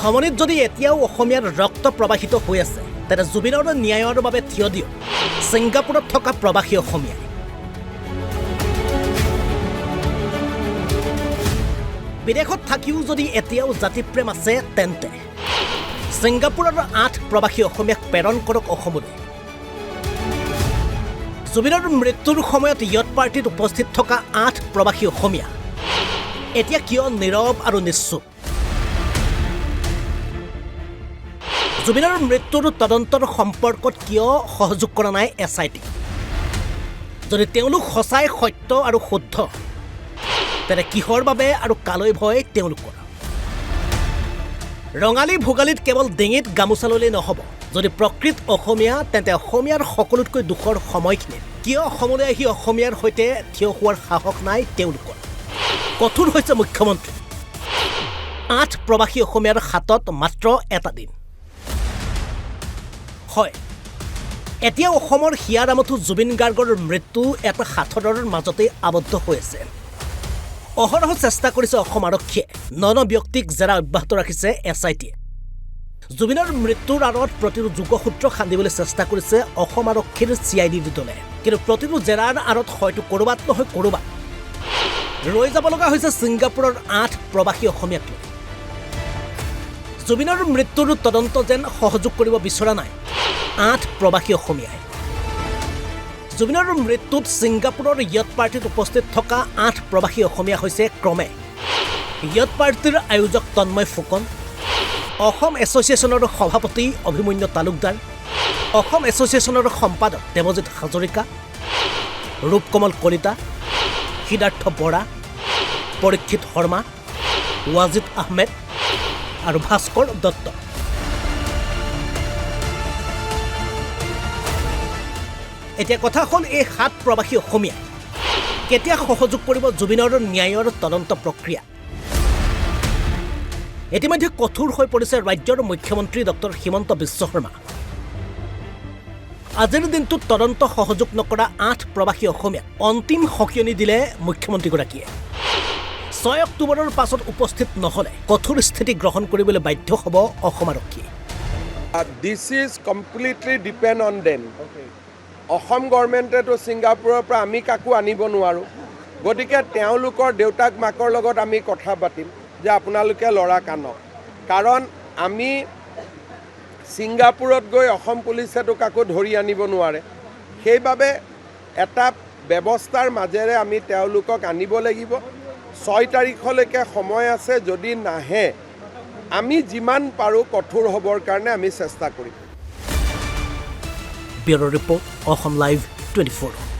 ধমনীত যদি এতিয়াও অসমীয়াৰ ৰক্ত প্ৰবাহিত হৈ আছে তেনে জুবিনৰ ন্যায়ৰ বাবে থিয় দিয়ক ছিংগাপুৰত থকা প্ৰবাসী অসমীয়াই। বিদেশত থাকিও যদি এতিয়াও জাতিপ্ৰেম আছে তেন্তে ছিংগাপুৰৰ 8 প্ৰবাসী অসমীয়াক প্ৰেৰণ কৰক অসমলৈ। জুবিনৰ মৃত্যুৰ সময়ত ইয়ত পাৰ্টিত উপস্থিত থকা 8 প্ৰবাসী অসমীয়া এতিয়া কিয় নীৰৱ আৰু নিশ্চুপ? জুবিনৰ মৃত্যুৰ তদন্তৰ সম্পৰ্কত কিয় সহযোগ কৰা নাই SIT? যদি তেওঁলোক সঁচাই সত্য আৰু শুদ্ধ তেনে কিহৰ বাবে আৰু কালৈ ভয় তেওঁলোকৰ? ৰঙালী ভোগালীত কেৱল ডিঙিত গামোচা ল'লে নহ'ব। যদি প্ৰকৃত অসমীয়া তেন্তে অসমীয়াৰ সকলোতকৈ দুখৰ সময়খিনিত কিয় অসমলৈ আহি অসমীয়াৰ সৈতে থিয় হোৱাৰ সাহস নাই তেওঁলোকৰ? কঠোৰ হৈছে মুখ্যমন্ত্ৰী। 8 প্ৰবাসী অসমীয়াৰ হাতত মাত্ৰ এটা দিন। হয়, এতিয়া অসমৰ হিয়াৰামতো জুবিন গাৰ্গৰ মৃত্যু এটা সাঁথৰৰ মাজতে আবদ্ধ হৈ আছে। অহৰহ চেষ্টা কৰিছে অসম আৰক্ষীয়ে, 9 ব্যক্তিক জেৰা অব্যাহত ৰাখিছে SITয়ে। জুবিনৰ মৃত্যুৰ আঁৰত প্ৰতিটো যোগসূত্ৰ খান্দিবলৈ চেষ্টা কৰিছে অসম আৰক্ষীৰ CID দলে। কিন্তু প্ৰতিটো জেৰাৰ আঁৰত হয়তো ক'ৰবাত নহয় ক'ৰবাত ৰৈ যাব লগা হৈছে ছিংগাপুৰৰ 8 প্ৰবাসী অসমীয়াক লৈ। জুবিনৰ মৃত্যুৰ তদন্ত যেন সহযোগ কৰিব বিচৰা নাই 8 প্ৰবাসী অসমীয়াই। জুবিনৰ মৃত্যুত ছিংগাপুৰৰ ইয়ত পাৰ্টিত উপস্থিত থকা 8 প্ৰবাসী অসমীয়া হৈছে ক্ৰমে ইয়ত পাৰ্টিৰ আয়োজক তন্ময় ফুকন, অসম এছ'চিয়েশ্যনৰ সভাপতি অভিমন্যু তালুকদাৰ, অসম এছ'চিয়েশ্যনৰ সম্পাদক দেৱজিৎ হাজৰিকা, ৰূপকমল কলিতা, সিদ্ধাৰ্থ বৰা, পৰীক্ষিত শৰ্মা, ৱাজিদ আহমেদ আৰু ভাস্কৰ দত্ত। এতিয়া কথা হ'ল এই 7 প্ৰবাসী অসমীয়া কেতিয়া সহযোগ কৰিব জুবিনৰ ন্যায়ৰ তদন্ত প্ৰক্ৰিয়া? ইতিমধ্যে কঠোৰ হৈ পৰিছে ৰাজ্যৰ মুখ্যমন্ত্ৰী ডক্টৰ হিমন্ত বিশ্ব শৰ্মা। আজিৰ দিনটোত তদন্ত সহযোগ নকৰা 8 প্ৰবাসী অসমীয়া অন্তিম সকিয়নি দিলে মুখ্যমন্ত্ৰীগৰাকীয়ে। 6 অক্টোবৰৰ পাছত উপস্থিত নহ'লে কঠোৰ স্থিতি গ্ৰহণ কৰিবলৈ বাধ্য হ'ব অসম আৰক্ষী। This is completely depend on them. Assam গভৰ্ণমেণ্টেতো ছিংগাপুৰৰ পৰা আমি কাকো আনিব নোৱাৰোঁ। গতিকে তেওঁলোকৰ দেউতাক মাকৰ লগত আমি কথা পাতিম যে আপোনালোকে ল'ৰা কানক, কাৰণ আমি ছিংগাপুৰত গৈ অসম পুলিচেতো কাকো ধৰি আনিব নোৱাৰে। সেইবাবে এটা ব্যৱস্থাৰ মাজেৰে আমি তেওঁলোকক আনিব লাগিব। 6 তাৰিখলৈকে সময় আছে, যদি নাহে আমি যিমান পাৰোঁ কঠোৰ হ'বৰ কাৰণে আমি চেষ্টা কৰিম। Bureau' report, Assam live 24।